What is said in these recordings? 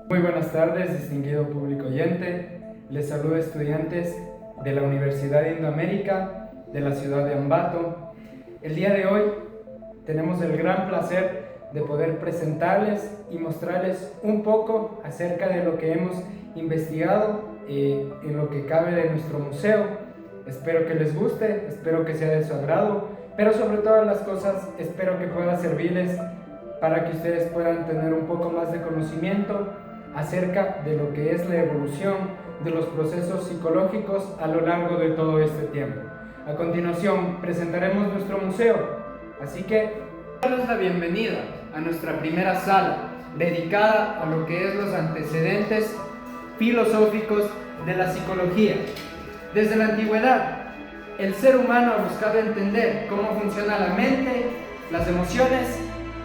Muy buenas tardes, distinguido público oyente. Les saludo estudiantes de la Universidad de Indoamérica de la ciudad de Ambato. El día de hoy tenemos el gran placer de poder presentarles y mostrarles un poco acerca de lo que hemos investigado en lo que cabe de nuestro museo. Espero que les guste, espero que sea de su agrado, pero sobre todas las cosas espero que pueda servirles para que ustedes puedan tener un poco más de conocimiento acerca de lo que es la evolución de los procesos psicológicos a lo largo de todo este tiempo. A continuación presentaremos nuestro museo, así que damos la bienvenida a nuestra primera sala dedicada a lo que es los antecedentes filosóficos de la psicología. Desde la antigüedad, el ser humano ha buscado entender cómo funciona la mente, las emociones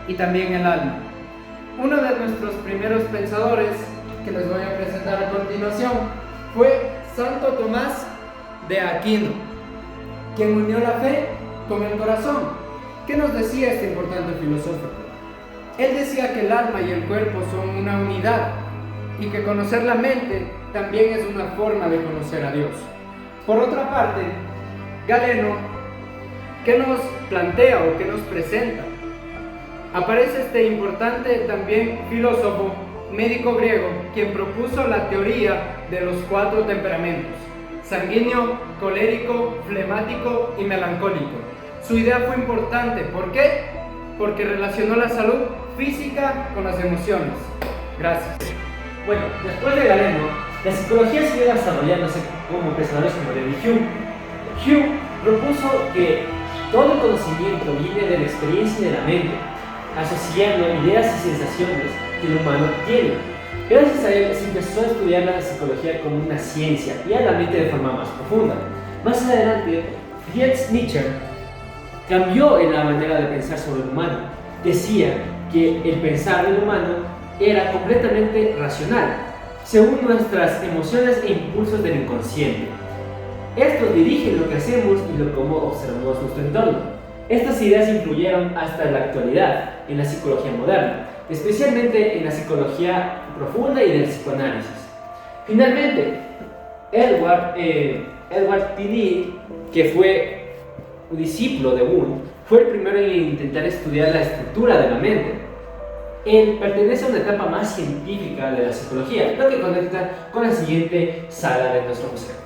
y también el alma. Uno de nuestros primeros pensadores, que les voy a presentar a continuación, fue Santo Tomás de Aquino, quien unió la fe con el corazón. ¿Qué nos decía este importante filósofo? Él decía que el alma y el cuerpo son una unidad y que conocer la mente también es una forma de conocer a Dios. Por otra parte, Galeno, ¿qué nos plantea o qué nos presenta? Aparece este importante también filósofo médico griego, quien propuso la teoría de los 4 temperamentos: sanguíneo, colérico, flemático y melancólico. Su idea fue importante, ¿por qué? Porque relacionó la salud física con las emociones. Gracias. Bueno, después de Galeno, la psicología siguió desarrollándose como pensadores como David Hume. Hume propuso que todo el conocimiento viene de la experiencia de la mente, asociando ideas y sensaciones que el humano tiene. Gracias a él se empezó a estudiar la psicología como una ciencia y a la mente de forma más profunda. Más adelante, Friedrich Nietzsche cambió en la manera de pensar sobre el humano. Decía que el pensar del humano era completamente racional, según nuestras emociones e impulsos del inconsciente. Estos dirigen lo que hacemos y cómo observamos nuestro entorno. Estas ideas influyeron hasta la actualidad en la psicología moderna, especialmente en la psicología profunda y del psicoanálisis. Finalmente, Edward Teller, que fue un discípulo de Wundt, fue el primero en intentar estudiar la estructura de la mente. Él pertenece a una etapa más científica de la psicología, lo que conecta con la siguiente sala de nuestro museo.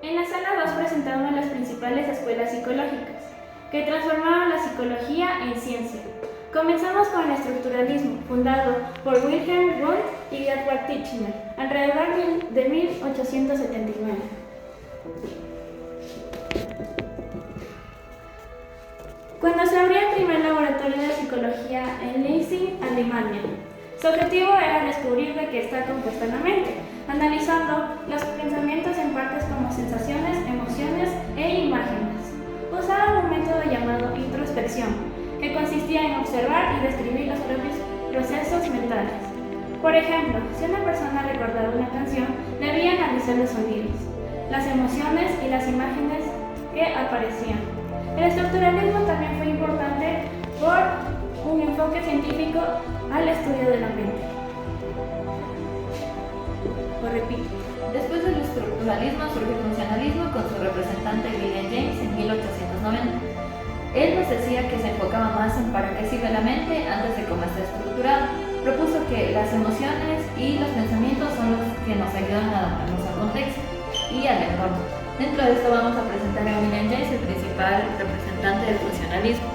En la sala 2 presentamos las principales escuelas psicológicas que transformaron la psicología en ciencia. Comenzamos con el estructuralismo, fundado por Wilhelm Wundt y Edward Titchener, alrededor de 1879. Cuando se abrió el primer laboratorio de psicología en Leipzig, Alemania, su objetivo era descubrir de qué está compuesta la mente, analizando los pensamientos en partes como sensaciones, emociones e imágenes. Usaba un método llamado introspección, que consistía en observar y describir los propios procesos mentales. Por ejemplo, si una persona recordaba una canción, debía analizar los sonidos, las emociones y las imágenes que aparecían. El estructuralismo también fue importante por un enfoque científico al estudio de la mente. Lo repito. Después del estructuralismo surge el funcionalismo con su representante William James en 1890. Él nos decía que se enfocaba más en para qué sirve la mente antes de cómo está estructurado. Propuso que las emociones y los pensamientos son los que nos ayudan a adaptarnos al contexto y al entorno. Dentro de esto vamos a presentar a William James, el principal representante del funcionalismo.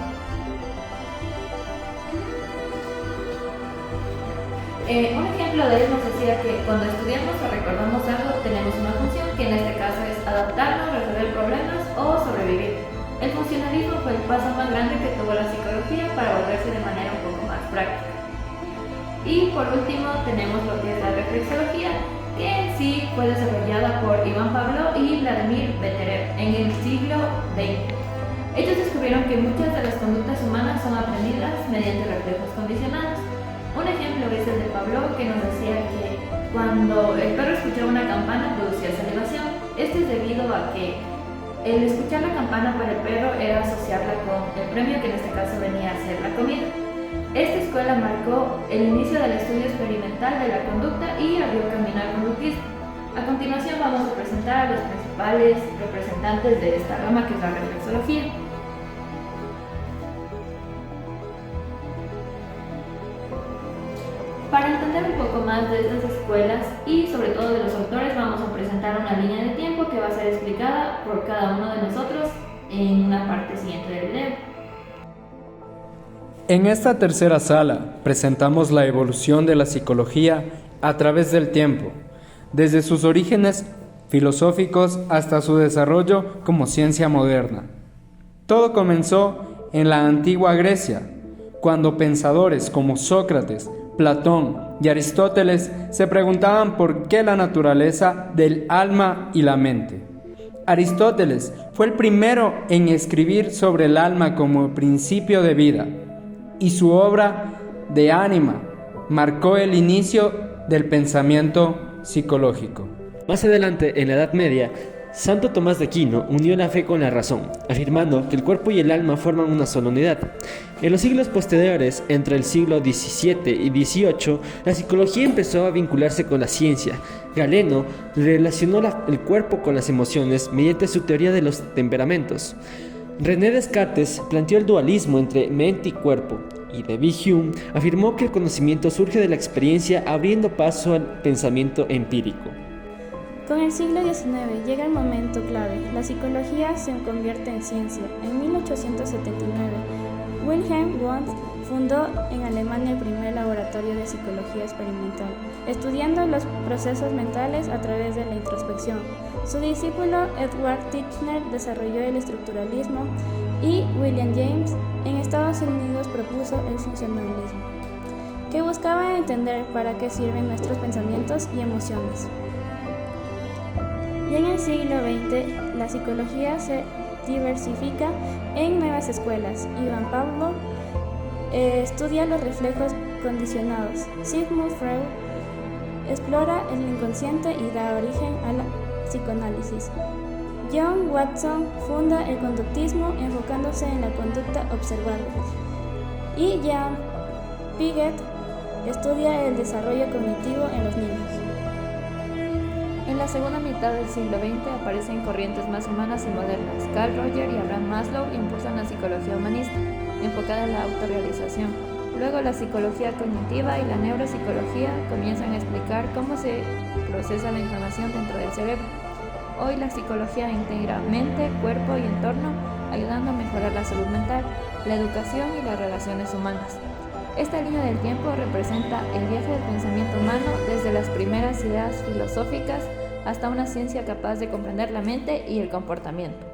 Un ejemplo de él nos decía que cuando estudiamos o recordamos algo tenemos una función, que en este caso es adaptarnos, resolver problemas o sobrevivir. El funcionalismo fue el paso más grande que tuvo la psicología para volverse de manera un poco más práctica. Y por último tenemos lo que es la reflexología, que en sí fue desarrollada por Iván Pavlov y Vladimir Beterev en el siglo XX. Ellos descubrieron que muchas de las conductas humanas son aprendidas mediante reflejos condicionados. Un ejemplo es el de Pavlov, que nos decía que cuando el perro escuchaba una campana producía salivación. Esto es debido a que el escuchar la campana para el perro era asociarla con el premio, que en este caso venía a ser la comida. Esta escuela escuela marcó el inicio del estudio experimental de la conducta y abrió camino al conductismo. A continuación vamos a presentar a los principales representantes de esta rama, que es la reflexología. Para entender un poco más de estas escuelas y sobre todo de los autores, vamos a presentar una línea de tiempo que va a ser explicada por cada uno de nosotros en una parte siguiente del video. En esta tercera sala presentamos la evolución de la psicología a través del tiempo, desde sus orígenes filosóficos hasta su desarrollo como ciencia moderna. Todo comenzó en la antigua Grecia, cuando pensadores como Sócrates, Platón y Aristóteles se preguntaban por qué la naturaleza del alma y la mente. Aristóteles fue el primero en escribir sobre el alma como principio de vida, y su obra De Anima marcó el inicio del pensamiento psicológico. Más adelante, en la Edad Media, Santo Tomás de Aquino unió la fe con la razón, afirmando que el cuerpo y el alma forman una sola unidad. En los siglos posteriores, entre el siglo XVII y XVIII, la psicología empezó a vincularse con la ciencia. Galeno relacionó el cuerpo con las emociones mediante su teoría de los temperamentos. René Descartes planteó el dualismo entre mente y cuerpo, y David Hume afirmó que el conocimiento surge de la experiencia, abriendo paso al pensamiento empírico. Con el siglo XIX llega el momento clave. La psicología se convierte en ciencia. En 1879, Wilhelm Wundt fundó en Alemania el primer laboratorio de psicología experimental, estudiando los procesos mentales a través de la introspección. Su discípulo Edward Titchener desarrolló el estructuralismo y William James en Estados Unidos propuso el funcionalismo, que buscaba entender para qué sirven nuestros pensamientos y emociones. Y en el siglo XX, la psicología se diversifica en nuevas escuelas. Iván Pavlov estudia los reflejos condicionados. Sigmund Freud explora el inconsciente y da origen a la psicoanálisis. John Watson funda el conductismo enfocándose en la conducta observable. Y Jean Piaget estudia el desarrollo cognitivo en los niños. En la segunda mitad del siglo XX aparecen corrientes más humanas y modernas. Carl Rogers y Abraham Maslow impulsan la psicología humanista, enfocada en la autorrealización. Luego la psicología cognitiva y la neuropsicología comienzan a explicar cómo se procesa la información dentro del cerebro. Hoy la psicología integra mente, cuerpo y entorno, ayudando a mejorar la salud mental, la educación y las relaciones humanas. Esta línea del tiempo representa el viaje del pensamiento humano desde las primeras ideas filosóficas hasta una ciencia capaz de comprender la mente y el comportamiento.